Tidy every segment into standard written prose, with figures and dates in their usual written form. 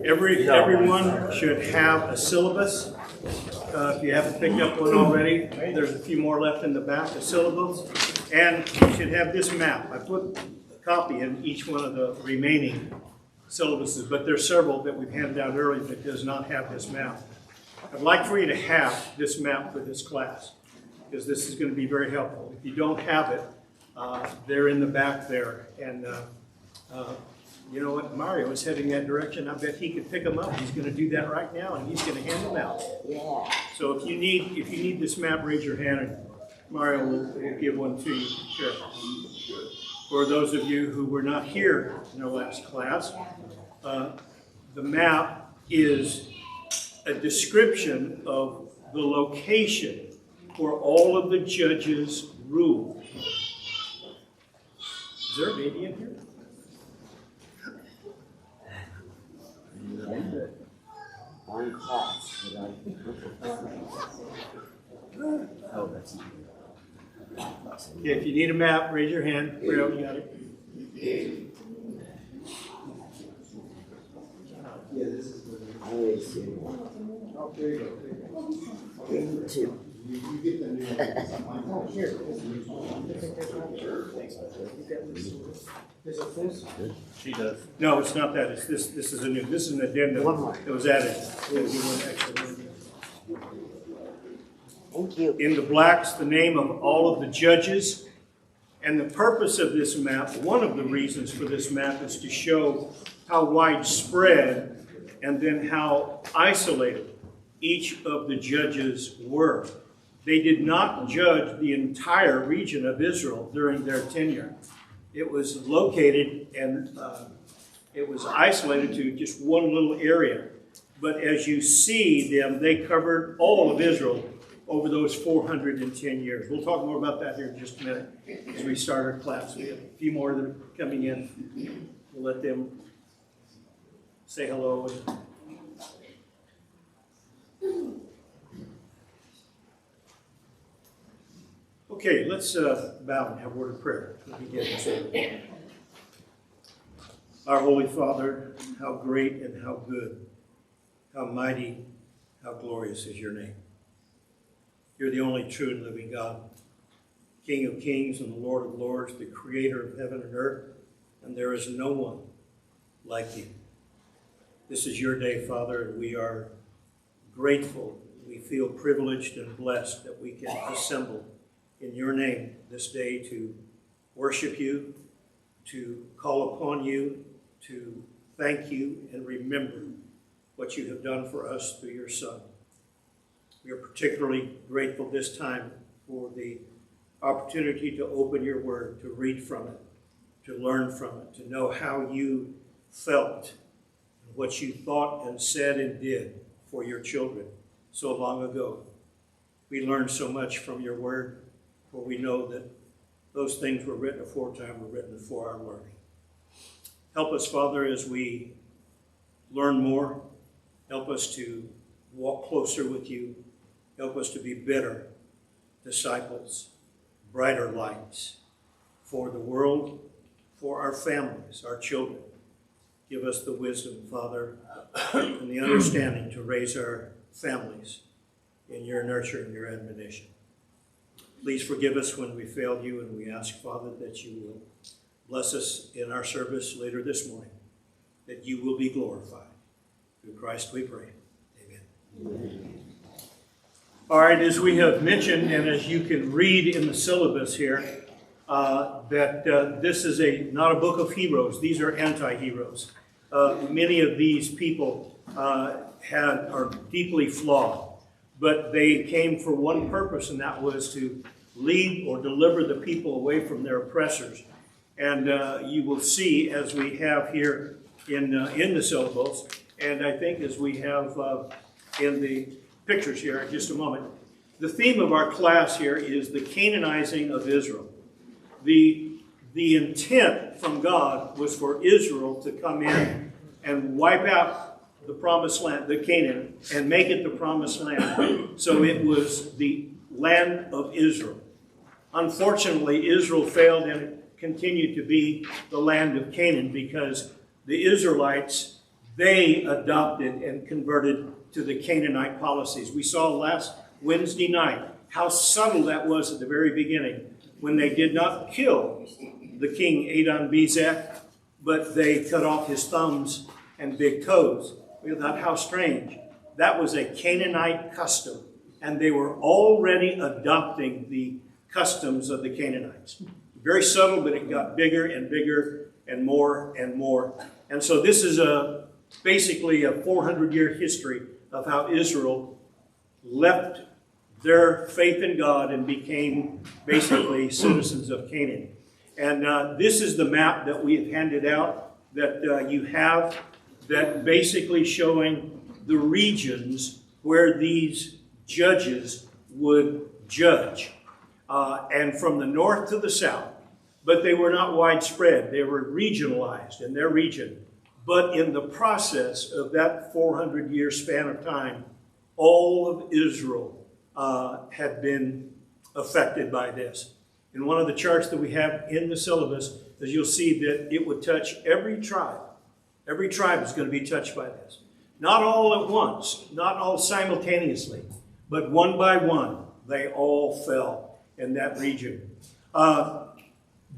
Everyone should have a syllabus. If you haven't picked up one already, there's a few more left in the back, a syllabus. And you should have this map. I put a copy in each one of the remaining syllabuses, but there's several that we've handed out earlier that does not have this map. I'd like for you to have this map for this class, because this is going to be very helpful. If you don't have it, they're in the back there. And you know what? Mario is heading that direction. I bet he could pick them up. He's going to do that right now, and he's going to hand them out. Yeah. So if you need this map, raise your hand, and Mario will give one to you. Sure. For those of you who were not here in our last class, the map is a description of the location where all of the judges rule. Is there a baby in here? On class. Oh, that's Yeah, if you need a map, raise your hand. Rail, you got it. I always see one. Two. She does. No, it's not that. It's this. This is a new. This is an addendum that was added. Thank you. In the blacks, the name of all of the judges. And the purpose of this map, one of the reasons for this map, is to show how widespread and then how isolated each of the judges were. They did not judge the entire region of Israel during their tenure. It was located and it was isolated to just one little area. But as you see them, they covered all of Israel over those 410 years. We'll talk more about that here in just a minute as we start our class. We have a few more that are coming in. We'll let them say hello. Okay, let's bow and have a word of prayer. Let me get this. Our Holy Father, how great and how good, how mighty, how glorious is your name. You're the only true and living God, King of kings and the Lord of lords, the creator of heaven and earth, and there is no one like you. This is your day, Father, and we are grateful. We feel privileged and blessed that we can assemble in your name this day to worship you, to call upon you, to thank you and remember what you have done for us through your Son. We are particularly grateful this time for the opportunity to open your word, to read from it, to learn from it, to know how you felt, and what you thought and said and did for your children so long ago. We learned so much from your word, for we know that those things were written aforetime, were written for our learning. Help us, Father, as we learn more. Help us to walk closer with you. Help us to be better disciples, brighter lights for the world, for our families, our children. Give us the wisdom, Father, and the understanding to raise our families in your nurture and your admonition. Please forgive us when we failed you, and we ask, Father, that you will bless us in our service later this morning, that you will be glorified. Through Christ we pray. Amen. Amen. All right, as we have mentioned, and as you can read in the syllabus here, that this is not a book of heroes. These are anti-heroes. Many of these people are deeply flawed, but they came for one purpose, and that was to lead or deliver the people away from their oppressors. And you will see, as we have here in the syllabus, and I think as we have in the pictures here in just a moment, the theme of our class here is the Canaanizing of Israel. The intent from God was for Israel to come in and wipe out the promised land, the Canaan, and make it the promised land. So it was the land of Israel. Unfortunately, Israel failed, and it continued to be the land of Canaan because the Israelites they adopted and converted to the Canaanite policies. We saw last Wednesday night how subtle that was at the very beginning when they did not kill the king Adon-Bezek, but they cut off his thumbs and big toes. We thought, how strange. That was a Canaanite custom, and they were already adopting the customs of the Canaanites. Very subtle, but it got bigger and bigger and more and more. And so this is basically a 400-year history of how Israel left their faith in God and became basically citizens of Canaan. And this is the map that we have handed out that you have, that basically showing the regions where these judges would judge. And from the north to the south. But they were not widespread. They were regionalized in their region. But in the process of that 400-year span of time, all of Israel had been affected by this. In one of the charts that we have in the syllabus, as you'll see that it would touch every tribe. Every tribe is going to be touched by this. Not all at once, not all simultaneously, but one by one, they all fell in that region.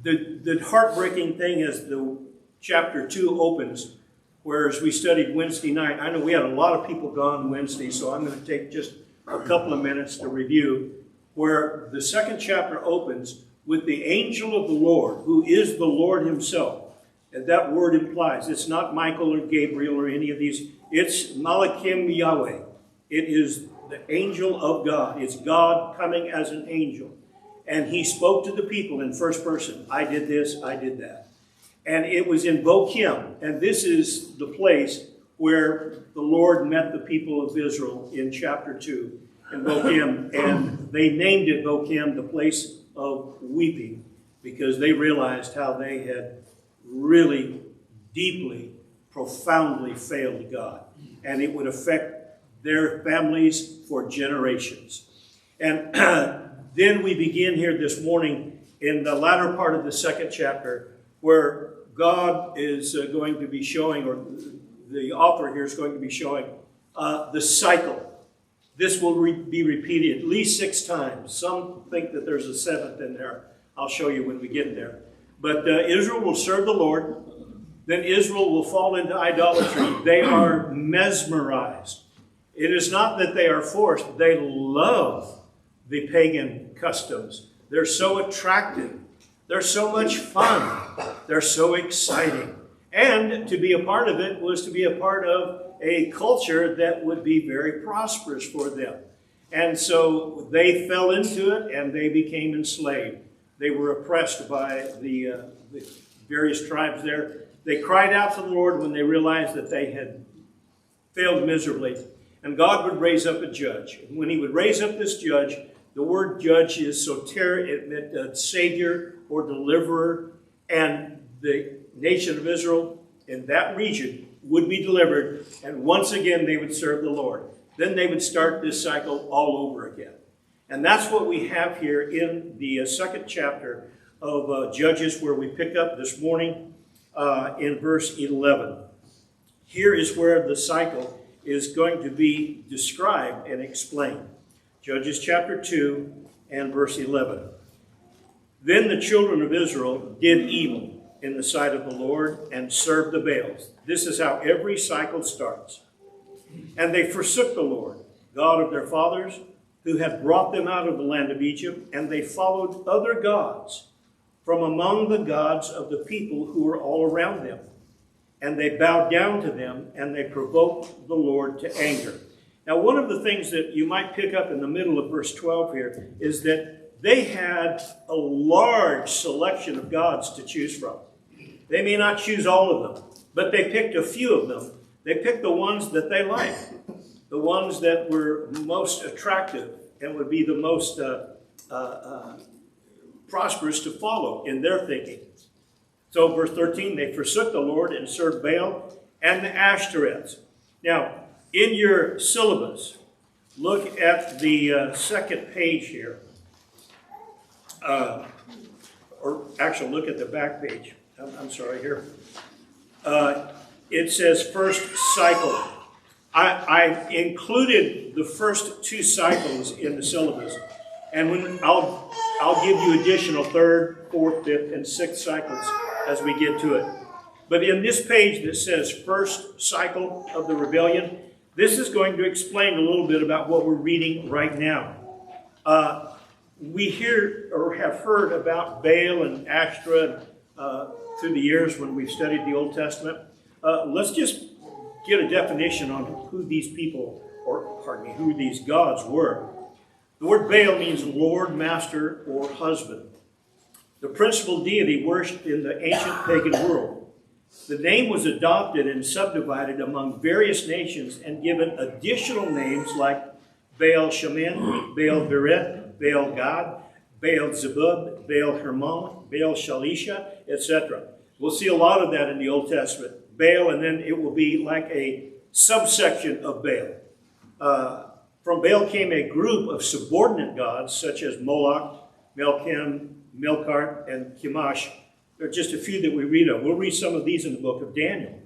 The heartbreaking thing is the chapter 2 opens, whereas we studied Wednesday night. I know we had a lot of people gone Wednesday, so I'm going to take just a couple of minutes to review, where the second chapter opens with the angel of the Lord, who is the Lord himself. And that word implies it's not Michael or Gabriel or any of these. It's Malachim Yahweh. It is the angel of God. It's God coming as an angel. And he spoke to the people in first person. I did this, I did that. And it was in Bochim. And this is the place where the Lord met the people of Israel in chapter 2 in Bochim. And they named it Bochim, the place of weeping, because they realized how they had really deeply, profoundly failed God. And it would affect their families for generations. And then we begin here this morning in the latter part of the second chapter, where God is going to be showing, or the author here is going to be showing, the cycle. This will be repeated at least 6 times. Some think that there's a 7th in there. I'll show you when we get there. But Israel will serve the Lord. Then Israel will fall into idolatry. They are mesmerized. It is not that they are forced. They love the pagan customs. They're so attractive. They're so much fun. They're so exciting. And to be a part of it was to be a part of a culture that would be very prosperous for them. And so they fell into it and they became enslaved. They were oppressed by the various tribes there. They cried out to the Lord when they realized that they had failed miserably. And God would raise up a judge. And when he would raise up this judge, the word judge is soter. It meant savior or deliverer. And the nation of Israel in that region would be delivered. And once again, they would serve the Lord. Then they would start this cycle all over again. And that's what we have here in the second chapter of Judges, where we pick up this morning in verse 11. Here is where the cycle is going to be described and explained. Judges chapter 2 and verse 11. Then the children of Israel did evil in the sight of the Lord and served the Baals. This is how every cycle starts. And they forsook the Lord, God of their fathers, who had brought them out of the land of Egypt, and they followed other gods from among the gods of the people who were all around them. And they bowed down to them, and they provoked the Lord to anger. Now, one of the things that you might pick up in the middle of verse 12 here is that they had a large selection of gods to choose from. They may not choose all of them, but they picked a few of them. They picked the ones that they liked, the ones that were most attractive and would be the most prosperous to follow in their thinking. So verse 13, they forsook the Lord and served Baal and the Ashtoreths. Now, in your syllabus, look at the second page here. Or actually, look at the back page. I'm sorry, here. it says first cycle. I included the first 2 cycles in the syllabus, and when I'll give you additional 3rd, 4th, 5th, and 6th cycles as we get to it. But in this page that says first cycle of the rebellion, this is going to explain a little bit about what we're reading right now. We hear or have heard about Baal and Ashtoreth through the years when we've studied the Old Testament. Let's just get a definition on who these people, or pardon me, who these gods were. The word Baal means Lord, Master, or Husband. The principal deity worshipped in the ancient pagan world. The name was adopted and subdivided among various nations and given additional names like Baal Shemin, Baal Berith, Baal Gad, Baal Zebub, Baal Hermon, Baal Shalisha, etc. We'll see a lot of that in the Old Testament. Baal, and then it will be like a subsection of Baal. From Baal came a group of subordinate gods such as Moloch, Melchem, Melkart, and Chemosh. There are just a few that we read of. We'll read some of these in the book of Daniel.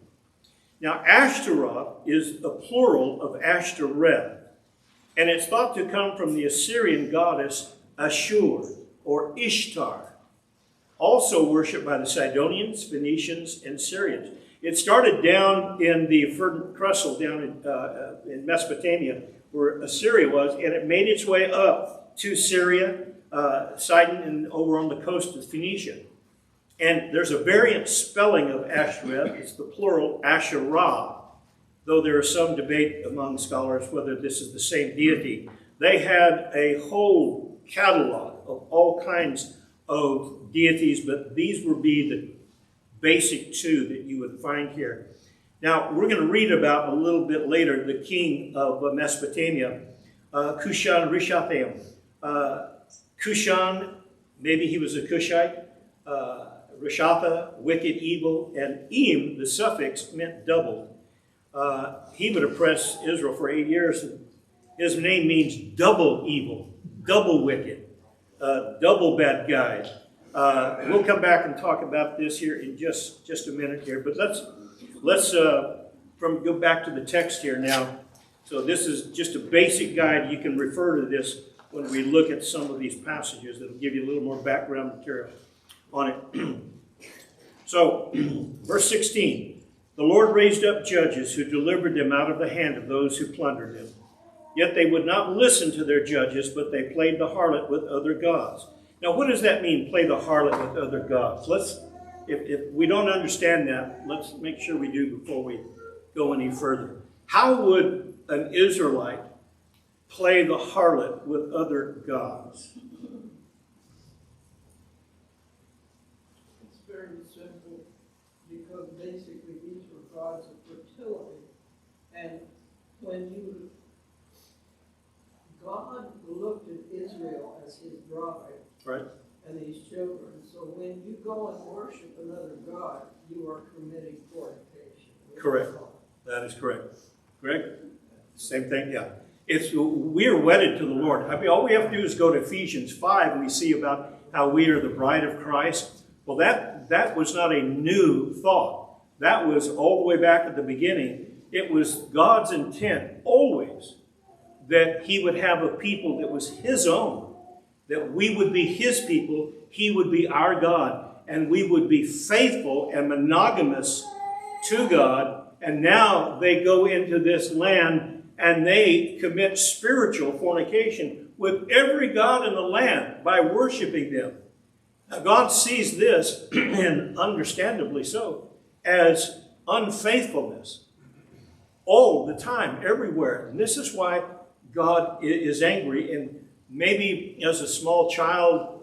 Now, Ashtaroth is a plural of Ashtoreth, and it's thought to come from the Assyrian goddess Ashur, or Ishtar, also worshipped by the Sidonians, Phoenicians, and Syrians. It started down in the Fertile Crescent, down in Mesopotamia, where Assyria was, and it made its way up to Syria, Sidon, and over on the coast of Phoenicia. And there's a variant spelling of Ashtoreth. It's the plural Asherah, though there is some debate among scholars whether this is the same deity. They had a whole catalog of all kinds of deities, but these would be the basic 2 that you would find here. Now, we're going to read about a little bit later the king of Mesopotamia, Cushan Rishathaim. Cushan, maybe he was a Cushite. Rishatha, wicked, evil, and Im, the suffix, meant double. He would oppress Israel for 8 years. His name means double evil, double wicked, double bad guy. We'll come back and talk about this here in just a minute here. But let's go back to the text here now. So this is just a basic guide. You can refer to this when we look at some of these passages. That'll give you a little more background material on it. So, verse 16. The Lord raised up judges who delivered them out of the hand of those who plundered them. Yet they would not listen to their judges, but they played the harlot with other gods. Now, what does that mean, play the harlot with other gods? If we don't understand that, let's make sure we do before we go any further. How would an Israelite play the harlot with other gods? It's very simple, because basically these were gods of fertility. And when God looked at Israel as his bride, Right. and these children. So when you go and worship another god, you are committing fornication. Correct. That is correct. Correct? Same thing, yeah. We're wedded to the Lord. I mean, all we have to do is go to Ephesians 5, and we see about how we are the bride of Christ. Well, that was not a new thought. That was all the way back at the beginning. It was God's intent always that he would have a people that was his own, that we would be his people, he would be our God, and we would be faithful and monogamous to God. And now they go into this land and they commit spiritual fornication with every god in the land by worshiping them. Now, God sees this, and understandably so, as unfaithfulness all the time, everywhere. And this is why God is angry. And maybe as a small child,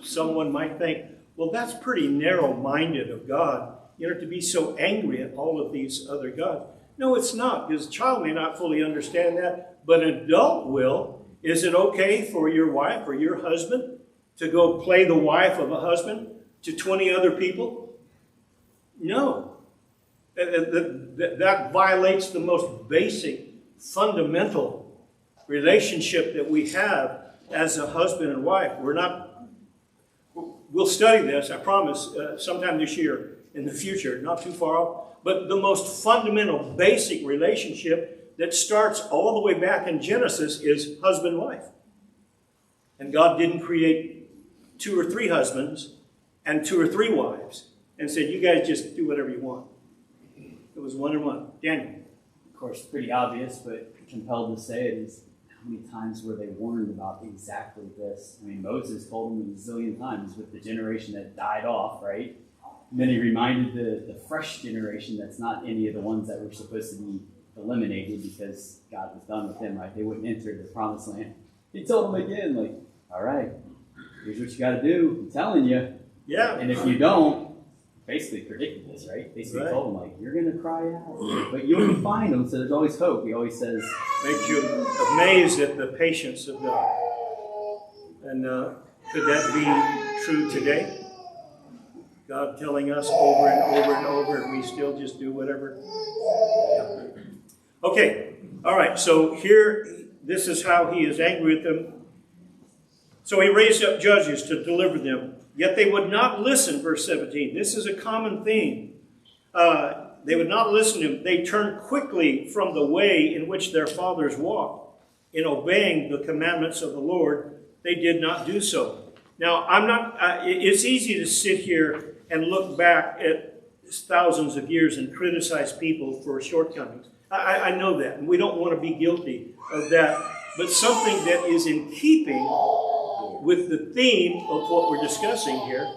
someone might think, well, that's pretty narrow-minded of God, to be so angry at all of these other gods. No, it's not, because a child may not fully understand that, but an adult will. Is it okay for your wife or your husband to go play the wife of a husband to 20 other people? No. That violates the most basic, fundamental relationship that we have as a husband and wife. We'll study this, I promise, sometime this year in the future, not too far off. But the most fundamental, basic relationship that starts all the way back in Genesis is husband-wife. And God didn't create 2 or 3 husbands and 2 or 3 wives and said, you guys just do whatever you want. It was one and one. Daniel. Of course, pretty obvious, but compelled to say it is, how many times were they warned about exactly this? I mean, Moses told them a zillion times with the generation that died off, right? And then he reminded the fresh generation that's not any of the ones that were supposed to be eliminated because God was done with them, right? They wouldn't enter the promised land. He told them again, like, all right, here's what you got to do. I'm telling you. Yeah. And if you don't, basically predicted this, right? Basically Right. told them, like, you're going to cry out, but you'll find them, so there's always hope. He always says, Makes you amazed at the patience of God. And could that be true today? God telling us over and over and over, and we still just do whatever? Yeah. Okay, all right, so here, this is how he is angry with them. So he raised up judges to deliver them, yet they would not listen, verse 17. This is a common theme. They would not listen to him. They turned quickly from the way in which their fathers walked. In obeying the commandments of the Lord, they did not do so. Now, it's easy to sit here and look back at thousands of years and criticize people for shortcomings. I know that, and we don't want to be guilty of that. But something that is in keeping with the theme of what we're discussing here,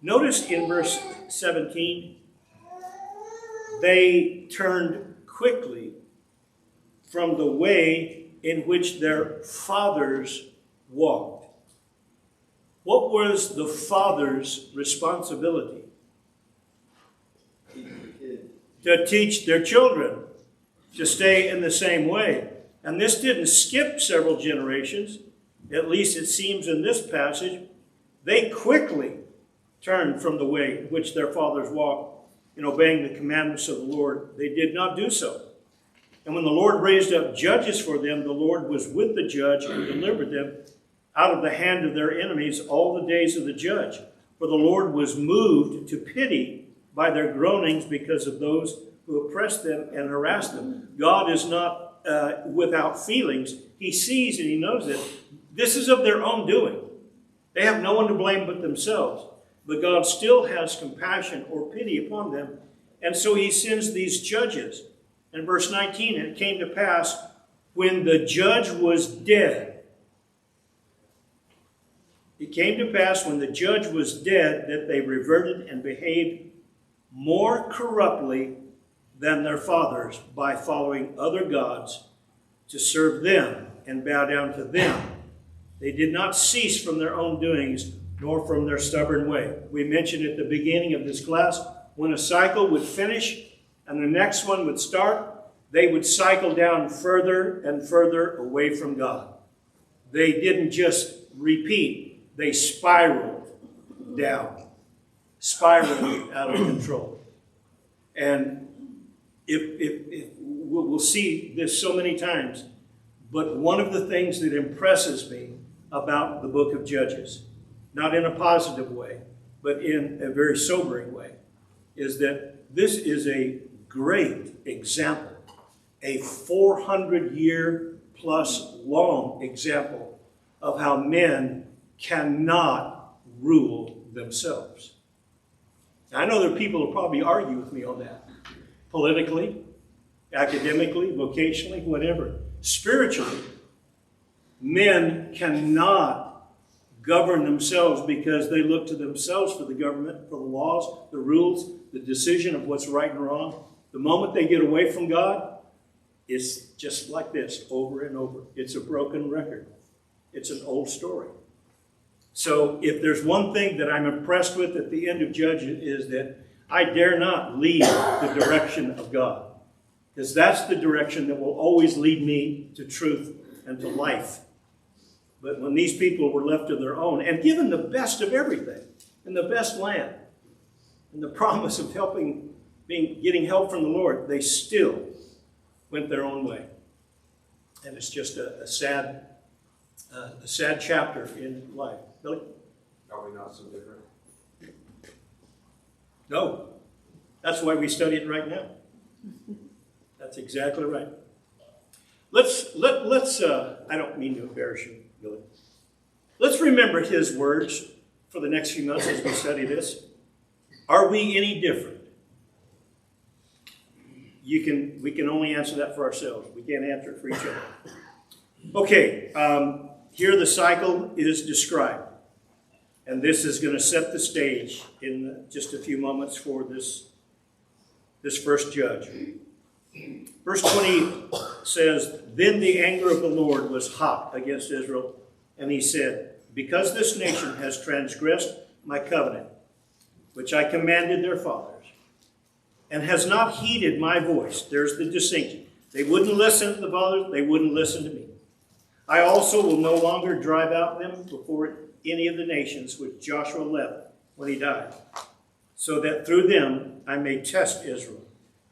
notice in verse 17, they turned quickly from the way in which their fathers walked. What was the father's responsibility? To teach their children to stay in the same way. And this didn't skip several generations. At least it seems in this passage. They quickly turned from the way in which their fathers walked in obeying the commandments of the Lord. They did not do so. And when the Lord raised up judges for them, the Lord was with the judge and delivered them out of the hand of their enemies all the days of the judge. For the Lord was moved to pity by their groanings because of those who oppressed them and harassed them. God is not without feelings. He sees and he knows it. This is of their own doing. They have no one to blame but themselves. But God still has compassion or pity upon them. And so he sends these judges. In verse 19, and it came to pass when the judge was dead. It came to pass when the judge was dead that they reverted and behaved more corruptly than their fathers by following other gods to serve them and bow down to them. They did not cease from their own doings, nor from their stubborn way. We mentioned at the beginning of this class, when a cycle would finish and the next one would start, they would cycle down further and further away from God. They didn't just repeat, they spiraled down, spiraling out of control. And if we'll see this so many times, but one of the things that impresses me about the book of Judges, not in a positive way, but in a very sobering way, is that this is a great example, a 400-year plus long example of how men cannot rule themselves. Now, I know there are people who probably argue with me on that. Politically, academically, vocationally, whatever. Spiritually, men cannot govern themselves because they look to themselves for the government, for the laws, the rules, the decision of what's right and wrong. The moment they get away from God, it's just like this over and over. It's a broken record. It's an old story. So if there's one thing that I'm impressed with at the end of Judges is that I dare not leave the direction of God, because that's the direction that will always lead me to truth and to life. But when these people were left to their own and given the best of everything and the best land and the promise of getting help from the Lord, they still went their own way. And it's just a sad chapter in life. Billy? Are we not so different? No. That's why we study it right now. That's exactly right. Let's I don't mean to embarrass you, Billy. Let's remember his words for the next few months as we study this. Are we any different? We can only answer that for ourselves. We can't answer it for each other. Okay, here the cycle is described. And this is going to set the stage in just a few moments for this first judge. Verse 20 says, Then the anger of the Lord was hot against Israel, and he said, Because this nation has transgressed my covenant, which I commanded their fathers, and has not heeded my voice. There's the distinction. They wouldn't listen to the fathers, they wouldn't listen to me. I also will no longer drive out them before any of the nations which Joshua left when he died, so that through them I may test Israel,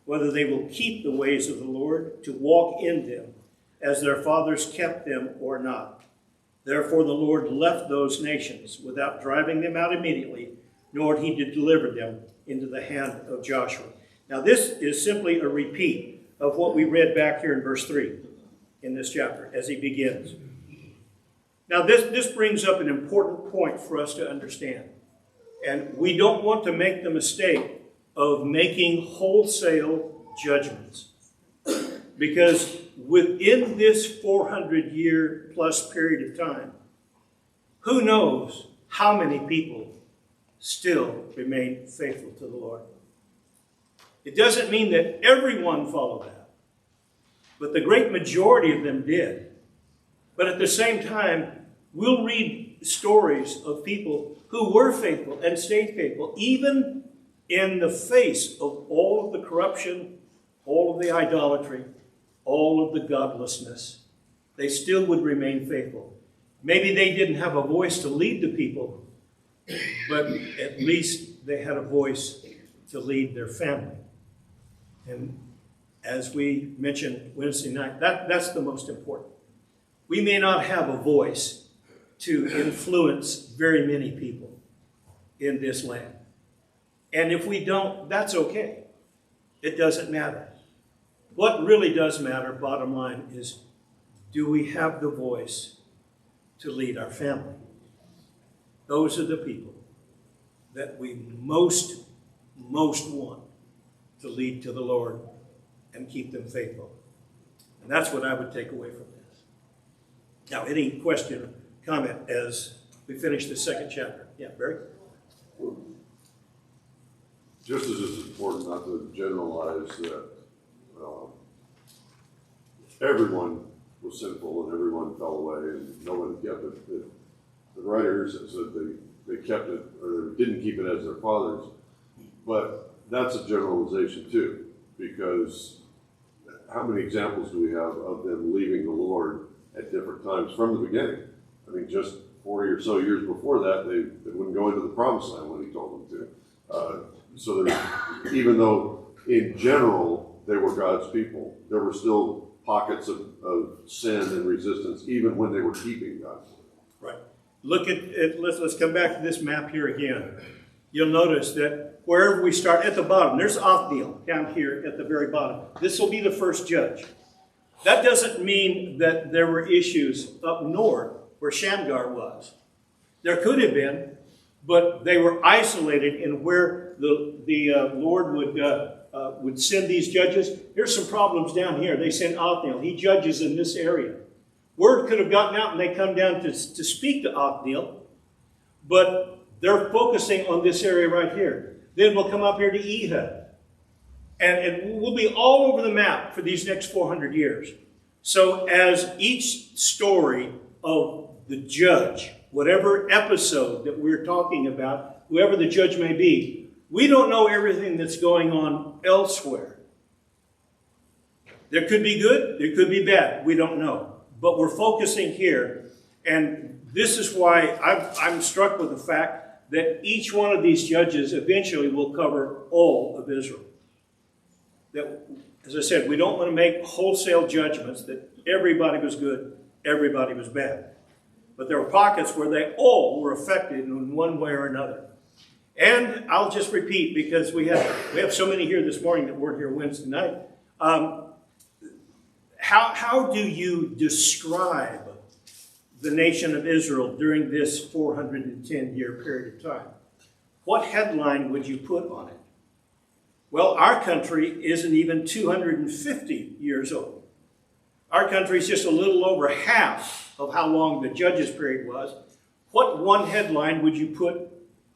whether they will keep the ways of the Lord to walk in them, as their fathers kept them or not. Therefore the Lord left those nations without driving them out immediately, nor did he deliver them into the hand of Joshua. Now this is simply a repeat of what we read back here in verse 3 in this chapter as he begins. Now this brings up an important point for us to understand. And we don't want to make the mistake of making wholesale judgments. Because within this 400-year plus period of time, who knows how many people still remain faithful to the Lord. It doesn't mean that everyone followed that, but the great majority of them did. But at the same time, we'll read stories of people who were faithful and stayed faithful, even in the face of all of the corruption, all of the idolatry, all of the godlessness. They still would remain faithful. Maybe they didn't have a voice to lead the people, but at least they had a voice to lead their family. And as we mentioned Wednesday night, that's the most important. We may not have a voice to influence very many people in this land. And if we don't, that's okay. It doesn't matter. What really does matter, bottom line, is do we have the voice to lead our family? Those are the people that we most want to lead to the Lord and keep them faithful. And that's what I would take away from this. Now, any question or comment as we finish the second chapter? Yeah, Barry? Just as it's important not to generalize that everyone was sinful and everyone fell away and no one kept it. The writer says that they kept it or they didn't keep it as their fathers. But that's a generalization too, because how many examples do we have of them leaving the Lord at different times from the beginning? I mean, just 40 or so years before that, they wouldn't go into the promised land when he told them to. So even though in general they were God's people, there were still pockets of sin and resistance, even when they were keeping God's word. Right. Look at let's come back to this map here again. You'll notice that wherever we start at the bottom, there's Othniel down here at the very bottom. This will be the first judge. That doesn't mean that there were issues up north where Shamgar was. There could have been, but they were isolated in where the Lord would send these judges. Here's some problems down here. They send Othniel. He judges in this area. Word could have gotten out and they come down to speak to Othniel, but they're focusing on this area right here. Then we'll come up here to Ehud. And we'll be all over the map for these next 400 years. So as each story of the judge, whatever episode that we're talking about, whoever the judge may be, we don't know everything that's going on elsewhere. There could be good, there could be bad, we don't know. But we're focusing here, and this is why I'm struck with the fact that each one of these judges eventually will cover all of Israel. That, as I said, we don't want to make wholesale judgments that everybody was good, everybody was bad. But there were pockets where they all were affected in one way or another. And I'll just repeat, because we have so many here this morning that weren't here Wednesday night. How do you describe the nation of Israel during this 410-year period of time? What headline would you put on it? Well, our country isn't even 250 years old. Our country is just a little over half of how long the Judges period was. What one headline would you put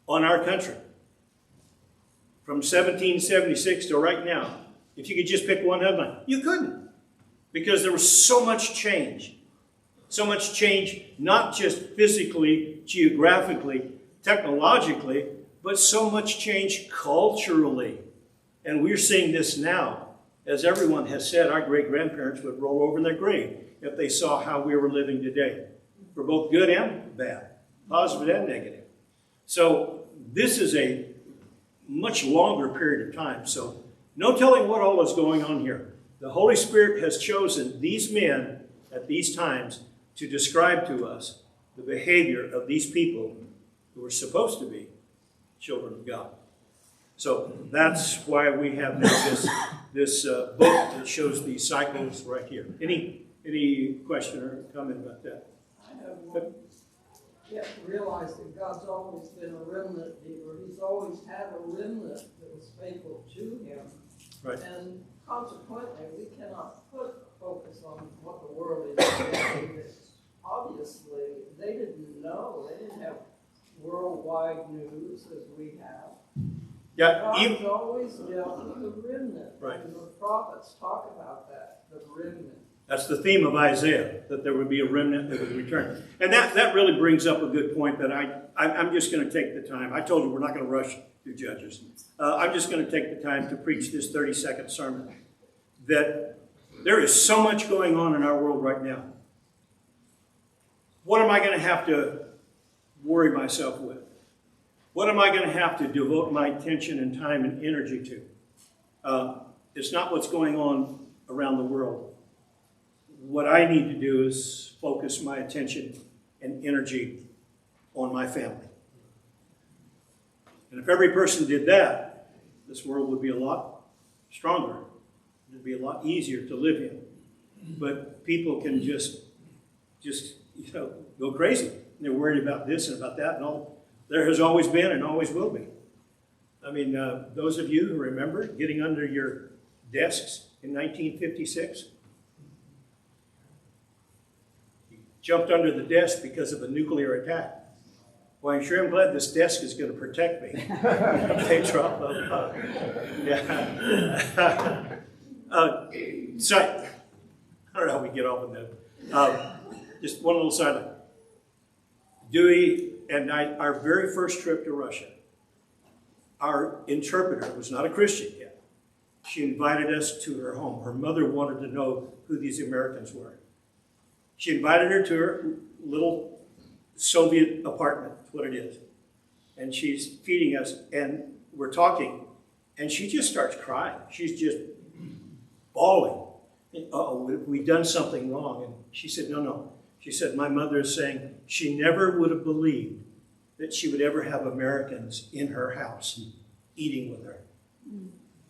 on our country? From 1776 to right now, if you could just pick one headline, you couldn't. Because there was so much change. So much change, not just physically, geographically, technologically, but so much change culturally. And we're seeing this now. As everyone has said, our great-grandparents would roll over in their grave if they saw how we were living today, for both good and bad, positive and negative. So this is a much longer period of time. So no telling what all is going on here. The Holy Spirit has chosen these men at these times to describe to us the behavior of these people who are supposed to be children of God. So that's why we have this book that shows these cycles right here. Any question or comment about that? I have one. You have to realize that God's always been a remnant, or He's always had a remnant that was faithful to Him. Right. And consequently, we cannot put focus on what the world is doing. Obviously, they didn't know. They didn't have worldwide news as we have. Yeah, God's always dealt with the remnant. Right. And the prophets talk about that, the remnant. that's the theme of Isaiah, that there would be a remnant that would return. And that really brings up a good point that I'm just going to take the time. I told you we're not going to rush through Judges. I'm just going to take the time to preach this 30-second sermon. That there is so much going on in our world right now. What am I going to have to worry myself with? What am I going to have to devote my attention and time and energy to? It's not what's going on around the world. What I need to do is focus my attention and energy on my family. And if every person did that, this world would be a lot stronger. It would be a lot easier to live in. But people can just go crazy. They're worried about this and about that and all. There has always been and always will be. I mean, those of you who remember getting under your desks in 1956, you jumped under the desk because of a nuclear attack. Well, I'm sure I'm glad this desk is going to protect me. They drop up. Yeah. So, I don't know how we get off on that. Just one little side. Dewey and I, our very first trip to Russia, our interpreter was not a Christian yet. She invited us to her home. Her mother wanted to know who these Americans were. She invited her to her little Soviet apartment, that's what it is. And she's feeding us, and we're talking, and she just starts crying. She's just bawling. Uh-oh, we've done something wrong. And she said, no. She said, my mother is saying she never would have believed that she would ever have Americans in her house eating with her.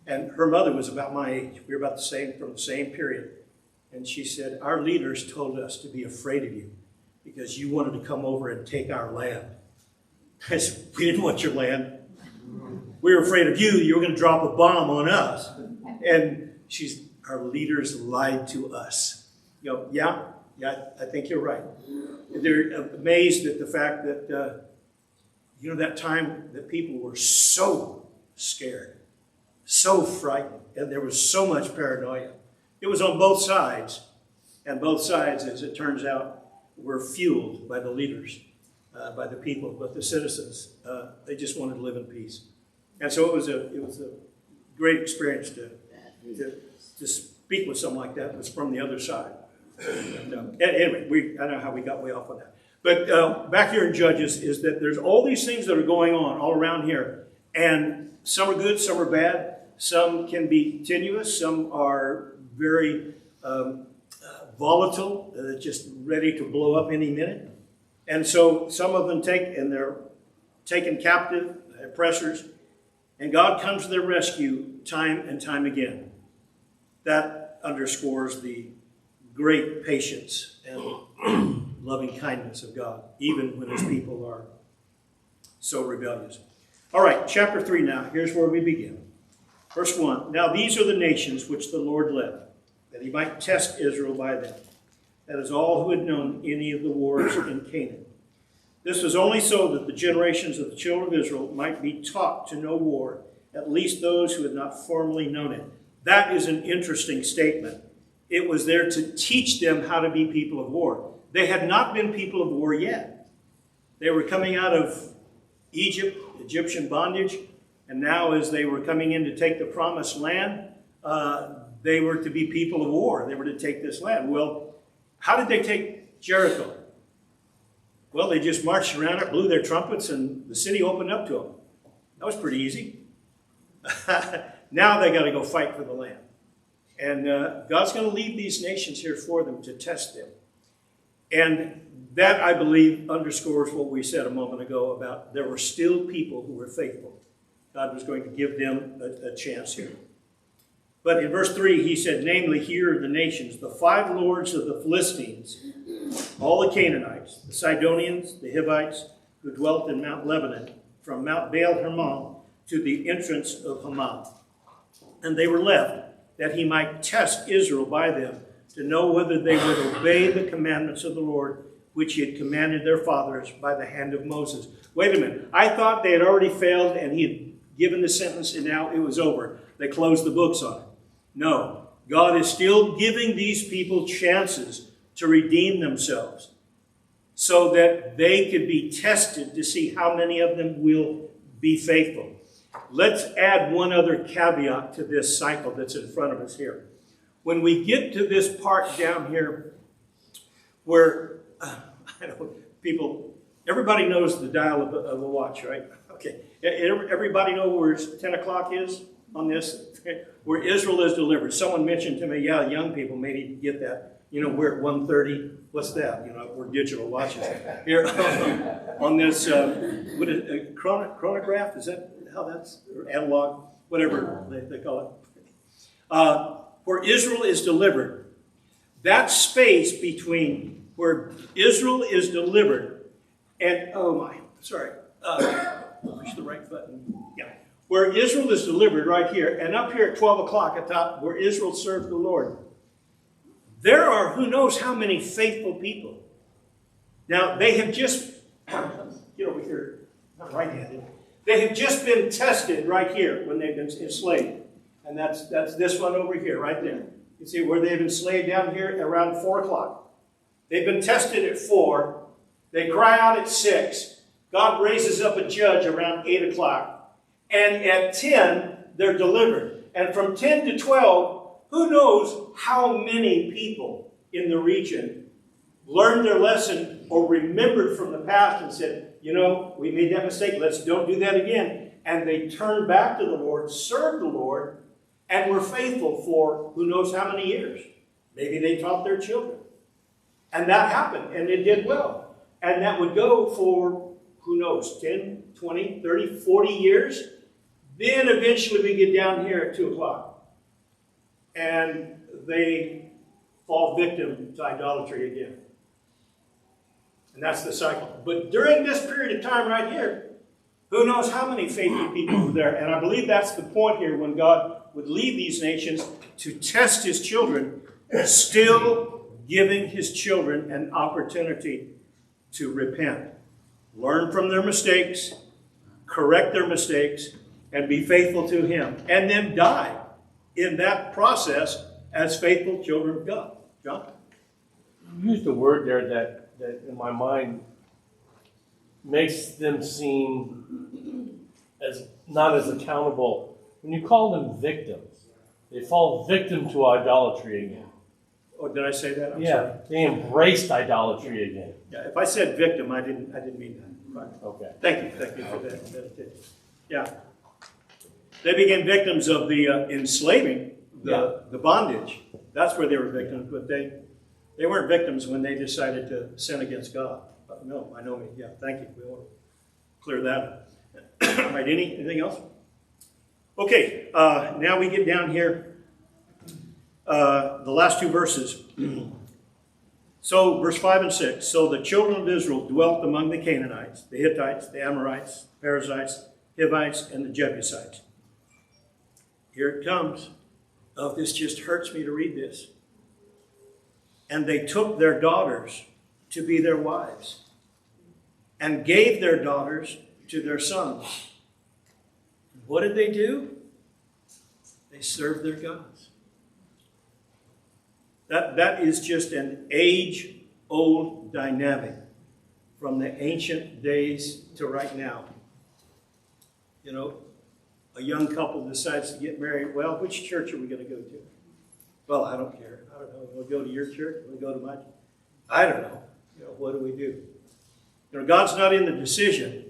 And her mother was about my age. We were about the same, from the same period. And she said, our leaders told us to be afraid of you because you wanted to come over and take our land. I said, we didn't want your land. We were afraid of you. You were going to drop a bomb on us. And our leaders lied to us. Yeah, I think you're right. They're amazed at the fact that, that time that people were so scared, so frightened, and there was so much paranoia. It was on both sides, and both sides, as it turns out, were fueled by the leaders, by the people, but the citizens, they just wanted to live in peace. And so it was a great experience to speak with someone like that who was from the other side. And, anyway, I don't know how we got way off on that. But back here in Judges is that there's all these things that are going on all around here. And some are good, some are bad. Some can be tenuous. Some are very volatile, just ready to blow up any minute. And so some of them they're taken captive oppressors, and God comes to their rescue time and time again. That underscores the great patience and loving kindness of God, even when his people are so rebellious. All right, chapter 3 now. Here's where we begin. Verse 1. Now these are the nations which the Lord led, that he might test Israel by them. That is all who had known any of the wars in Canaan. This was only so that the generations of the children of Israel might be taught to know war, at least those who had not formerly known it. That is an interesting statement. It was there to teach them how to be people of war. They had not been people of war yet. They were coming out of Egypt, Egyptian bondage, and now as they were coming in to take the promised land, they were to be people of war. They were to take this land. Well, how did they take Jericho? Well, they just marched around it, blew their trumpets, and the city opened up to them. That was pretty easy. Now they got to go fight for the land. And God's going to leave these nations here for them to test them. And that, I believe, underscores what we said a moment ago about there were still people who were faithful. God was going to give them a chance here. But in verse 3, he said, namely, here are the nations, the 5 lords of the Philistines, all the Canaanites, the Sidonians, the Hivites, who dwelt in Mount Lebanon, from Mount Baal Hermon to the entrance of Hamath. And they were left, that he might test Israel by them, to know whether they would obey the commandments of the Lord, which he had commanded their fathers by the hand of Moses. Wait a minute. I thought they had already failed and he had given the sentence and now it was over. They closed the books on it. No. God is still giving these people chances to redeem themselves so that they could be tested to see how many of them will be faithful. Let's add one other caveat to this cycle that's in front of us here. When we get to this part down here where, everybody knows the dial of a watch, right? Okay. Everybody know where 10 o'clock is on this? Where Israel is delivered. Someone mentioned to me, yeah, young people maybe get that. We're at 1:30. What's that? We're digital watches. Here on this, what is it, chronograph? Is that how that's, or analog? Whatever they call it. Where Israel is delivered. That space between where Israel is delivered and, push the right button. Yeah. Where Israel is delivered right here, and up here at 12 o'clock at top, where Israel served the Lord. There are who knows how many faithful people. Now, they have just, get over here, not right-handed. They have just been tested right here when they've been enslaved. And that's this one over here, right there. You see where they've been enslaved down here around 4 o'clock. They've been tested at 4. They cry out at 6. God raises up a judge around 8 o'clock. And at 10, they're delivered. And from 10 to 12, who knows how many people in the region learned their lesson or remembered from the past and said, we made that mistake. Let's don't do that again. And they turned back to the Lord, served the Lord, and were faithful for who knows how many years. Maybe they taught their children. And that happened, and it did well. And that would go for, who knows, 10, 20, 30, 40 years. Then eventually we get down here at 2 o'clock. And they fall victim to idolatry again. And that's the cycle. But during this period of time right here, who knows how many faithful people were there. And I believe that's the point here when God would leave these nations to test his children, still giving his children an opportunity to repent. Learn from their mistakes, correct their mistakes, and be faithful to him. And then die in that process as faithful children of God. John? You used a word there that in my mind makes them seem as not as accountable. When you call them victims, they fall victim to idolatry again. Oh, did I say that? I'm sorry. They embraced idolatry again. Yeah, if I said victim, I didn't mean that. Right. Okay. Thank you for that. Yeah. They became victims of the enslaving, the bondage. That's where they were victims, but they weren't victims when they decided to sin against God. No, by no means. Yeah, thank you. We want to clear that up. Right, anything else? Okay, now we get down here, the last two verses. So, verse 5 and 6. So the children of Israel dwelt among the Canaanites, the Hittites, the Amorites, the Perizzites, Hivites, and the Jebusites. Here it comes. Oh, this just hurts me to read this. And they took their daughters to be their wives, and gave their daughters to their sons. What did they do? They served their gods. That is just an age-old dynamic from the ancient days to right now. You know, a young couple decides to get married. Well, which church are we going to go to? Well, I don't care. I don't know. We'll go to your church. We'll go to mine. I don't know. You know, what do we do? You know, God's not in the decision.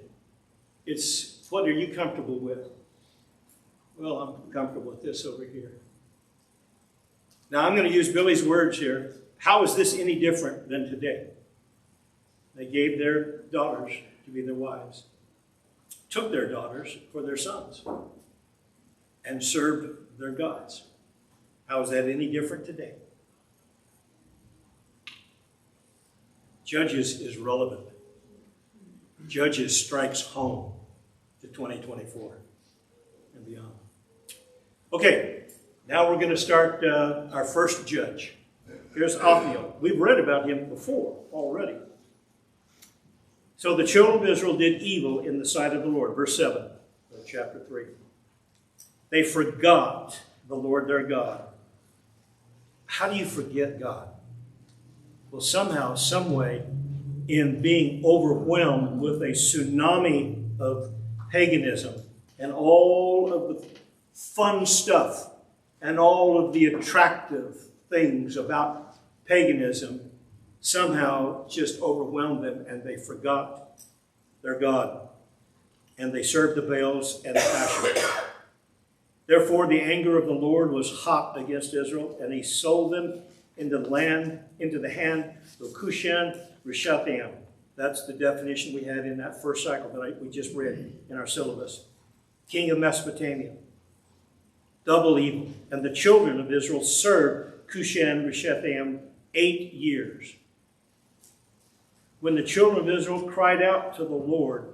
It's what are you comfortable with? Well, I'm comfortable with this over here. Now, I'm going to use Billy's words here. How is this any different than today? They gave their daughters to be their wives, took their daughters for their sons, and served their gods. How is that any different today? Judges is relevant. Judges strikes home to 2024 and beyond. Okay, now we're going to start our first judge. Here's Othniel. We've read about him before already. So the children of Israel did evil in the sight of the Lord. Verse 7 of chapter 3. They forgot the Lord their God. How do you forget God? Well, somehow, some way, in being overwhelmed with a tsunami of paganism and all of the fun stuff and all of the attractive things about paganism, somehow just overwhelmed them and they forgot their God. And they served the Baals and the Ashtoreth. Therefore, the anger of the Lord was hot against Israel, and he sold them into the hand of Cushan Rishathaim. That's the definition we had in that first cycle that we just read in our syllabus. King of Mesopotamia. Double evil. And the children of Israel served Cushan Rishathaim 8 years. When the children of Israel cried out to the Lord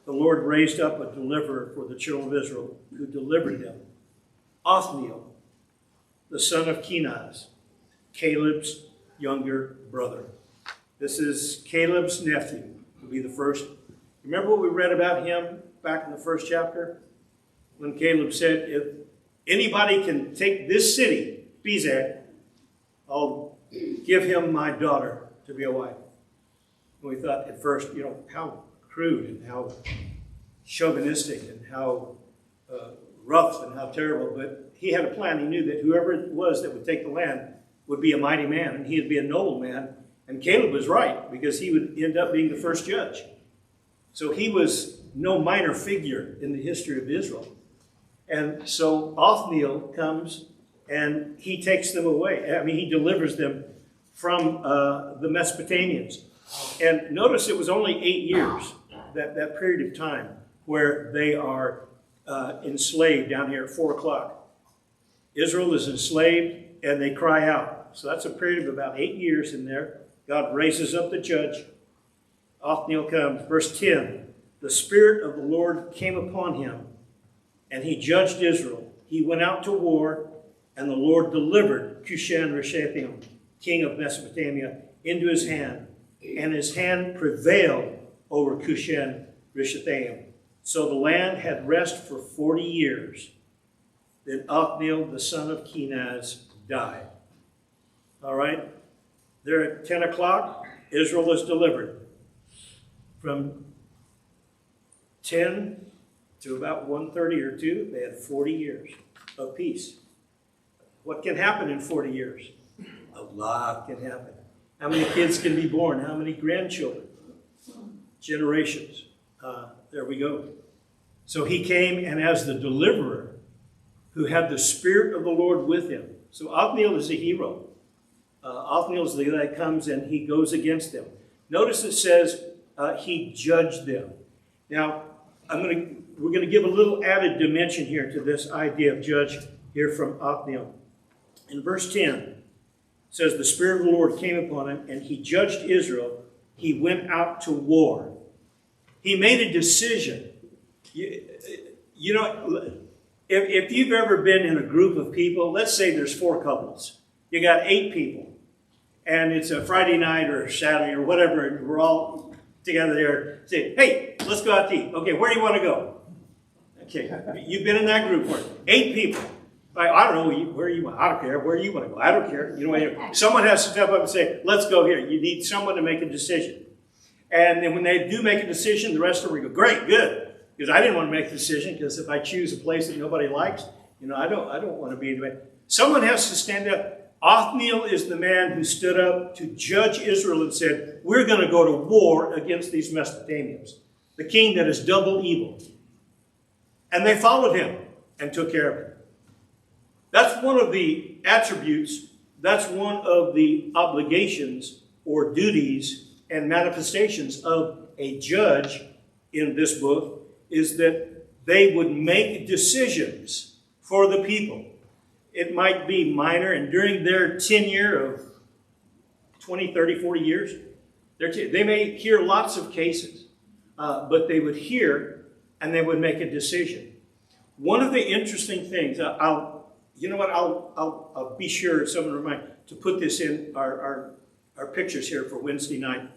raised up a deliverer for the children of Israel, who delivered them. Othniel, the son of Kenaz, Caleb's younger brother. This is Caleb's nephew, will be the first. Remember what we read about him back in the first chapter? When Caleb said, if anybody can take this city, Bezek, I'll give him my daughter to be a wife. And we thought at first, you know, how crude and how chauvinistic and how rough and how terrible. But he had a plan. He knew that whoever it was that would take the land would be a mighty man, and he would be a noble man. And Caleb was right, because he would end up being the first judge. So he was no minor figure in the history of Israel. And so Othniel comes and he takes them away. I mean, he delivers them from the Mesopotamians. And notice it was only 8 years, that period of time where they are enslaved down here at 4 o'clock. Israel is enslaved and they cry out. So that's a period of about 8 years in there. God raises up the judge. Othniel comes. Verse 10, the Spirit of the Lord came upon him, and he judged Israel. He went out to war, and the Lord delivered Cushan Rishathaim, king of Mesopotamia, into his hand, and his hand prevailed over Cushan Rishathaim. So the land had rest for 40 years. Then Othniel, the son of Kenaz, died. All right? There at 10 o'clock, Israel is delivered. From 10 to about 1:30 or 2, they had 40 years of peace. What can happen in 40 years? A lot can happen. How many kids can be born? How many grandchildren? Generations. There we go. So he came, and as the deliverer who had the Spirit of the Lord with him. So Othniel is a hero. Othniel is the guy that comes and he goes against them. Notice it says he judged them. Now, we're going to give a little added dimension here to this idea of judge here from Othniel. In verse 10, it says, the Spirit of the Lord came upon him, and he judged Israel. He went out to war. He made a decision. You know, if you've ever been in a group of people, let's say there's 4 couples. You got 8 people. And it's a Friday night or Saturday or whatever, and we're all together there. Say, hey, let's go out to eat. Okay, where do you want to go? Okay, you've been in that group for 8 people. I don't know where you want. I don't care. Where do you want to go? I don't care. You know, someone has to step up and say, let's go here. You need someone to make a decision. And then when they do make a decision, the rest of them go, great, good. Because I didn't want to make the decision, because if I choose a place that nobody likes, you know, I don't want to be anyway. Someone has to stand up. Othniel is the man who stood up to judge Israel and said, we're going to go to war against these Mesopotamians, the king that is double evil. And they followed him and took care of him. That's one of the attributes, that's one of the obligations or duties and manifestations of a judge in this book, is that they would make decisions for the people. It might be minor, and during their tenure of 20, 30, 40 years, they may hear lots of cases, but they would hear and they would make a decision. One of the interesting things, I'll be sure someone remind to put this in our pictures here for Wednesday night,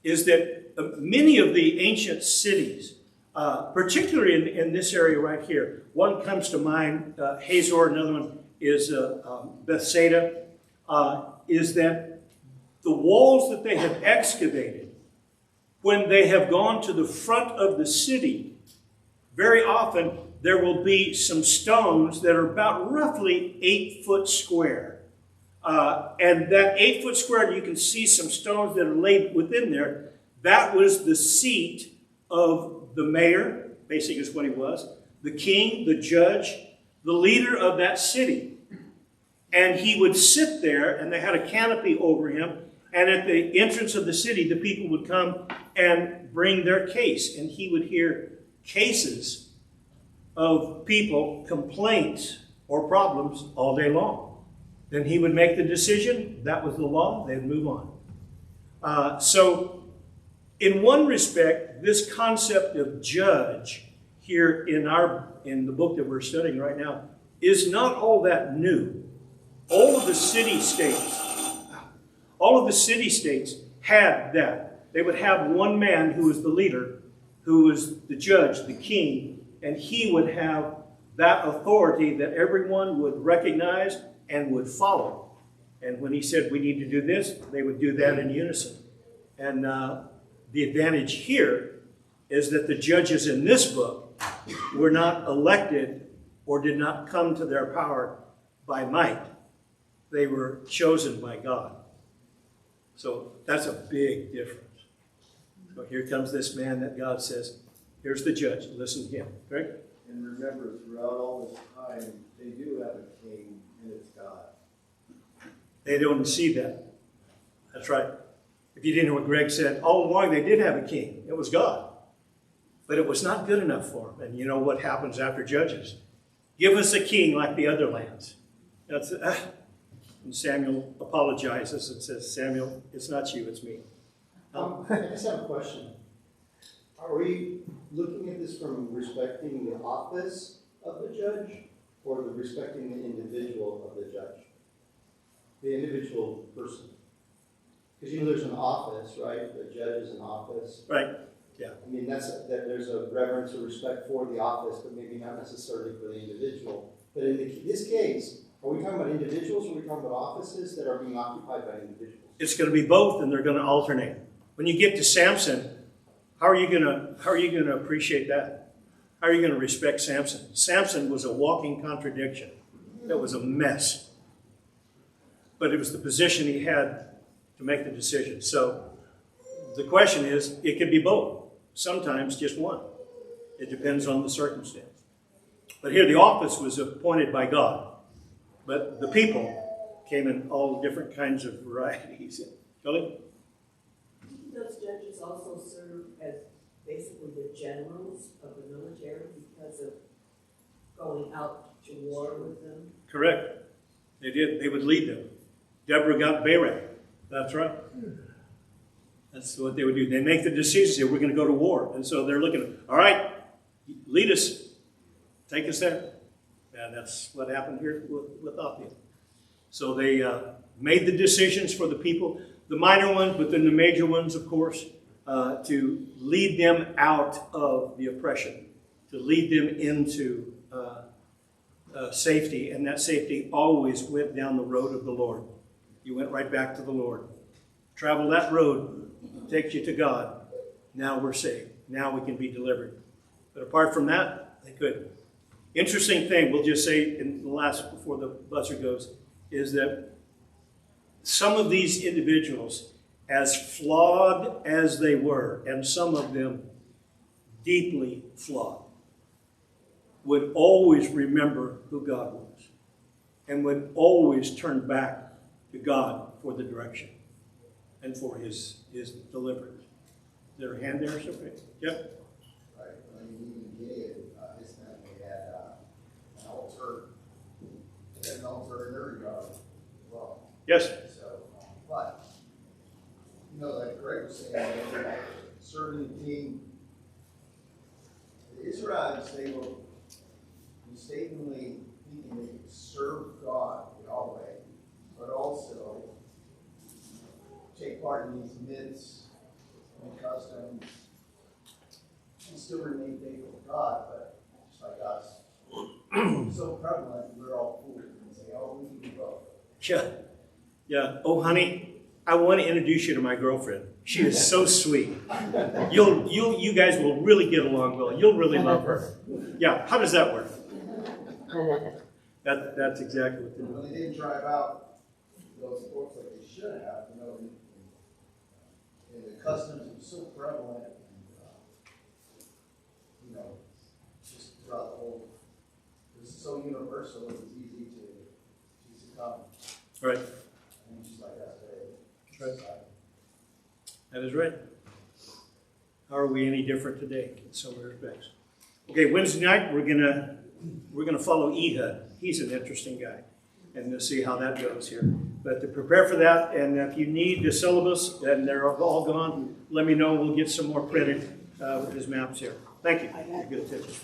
is that many of the ancient cities, particularly in this area right here, one comes to mind, Hazor, another one is Bethsaida, is that the walls that they have excavated, when they have gone to the front of the city, very often there will be some stones that are about roughly 8 foot square. And that 8 foot square, you can see some stones that are laid within there. That was the seat of the mayor, basically is what he was, the king, the judge, the leader of that city. And he would sit there, and they had a canopy over him, and at the entrance of the city, the people would come and bring their case, and he would hear cases of people, complaints or problems all day long. Then he would make the decision. That was the law. They'd move on. So in one respect, this concept of judge here in the book that we're studying right now is not all that new. All of the city-states had that. They would have one man who was the leader, who was the judge, the king, and he would have that authority that everyone would recognize and would follow. And when he said, we need to do this, they would do that in unison. And the advantage here is that the judges in this book were not elected or did not come to their power by might. They were chosen by God. So that's a big difference. So here comes this man that God says, here's the judge. Listen to him. Right? And remember, throughout all this time, they do have a king, and it's God. They don't see that. That's right. If you didn't know what Greg said, all along they did have a king. It was God. But it was not good enough for them. And you know what happens after Judges? Give us a king like the other lands. That's and Samuel apologizes and says, Samuel, it's not you, it's me. I just have a question. Are we looking at this from respecting the office of the judge or the respecting the individual of the judge? The individual person. Because you know there's an office, right? The judge is an office. Right, yeah. I mean, there's a reverence or respect for the office, but maybe not necessarily for the individual. But in this case, are we talking about individuals or are we talking about offices that are being occupied by individuals? It's going to be both, and they're going to alternate. When you get to Samson, how are you going to appreciate that? How are you going to respect Samson? Samson was a walking contradiction. That was a mess. But it was the position he had to make the decision. So the question is, it could be both. Sometimes just one. It depends on the circumstance. But here the office was appointed by God. But the people came in all different kinds of varieties. Kelly? Those judges also serve as basically the generals of the military because of going out to war with them? Correct. They did. They would lead them. Deborah got Barak. That's right. That's what they would do. They make the decision, say, we're going to go to war. And so they're looking, all right, lead us. Take us there. And that's what happened here with Othniel. So they made the decisions for the people, the minor ones, but then the major ones, of course, to lead them out of the oppression, to lead them into safety. And that safety always went down the road of the Lord. You went right back to the Lord. Travel that road, takes you to God. Now we're saved. Now we can be delivered. But apart from that, they couldn't. Interesting thing, we'll just say in the last, before the buzzer goes, is that some of these individuals, as flawed as they were, and some of them deeply flawed, would always remember who God was and would always turn back to God for the direction and for his deliverance. Is there a hand there? Yep. Right. I mean, even Gideon, his family had an altar. They had an altar in their yard as well. Yes. So, but, you know, like Greg was saying, serving the king, the Israelites, they were mistakenly thinking they could serve God, Yahweh, but also take part in these myths and customs and still remain faithful to God, but just like us, so prevalent, we're all fooled and say, oh, we can do both. Yeah. Yeah. Oh, honey, I want to introduce you to my girlfriend. She is so sweet. You guys will really get along well. You'll really love her. Yeah. How does that work? That's exactly what they do. Well, they didn't drive out those folks like they should have, you know, and the customs were so prevalent, and, you know, just throughout the whole, it was so universal, it was easy to succumb. Right. I mean, just like us today. Right. That is right. How are we any different today in so many respects? Okay, Wednesday night we're gonna follow Ehud. He's an interesting guy, and we'll see how that goes here. But to prepare for that, and if you need the syllabus, and they're all gone, let me know. We'll get some more printed with his maps here. Thank you. Good attention.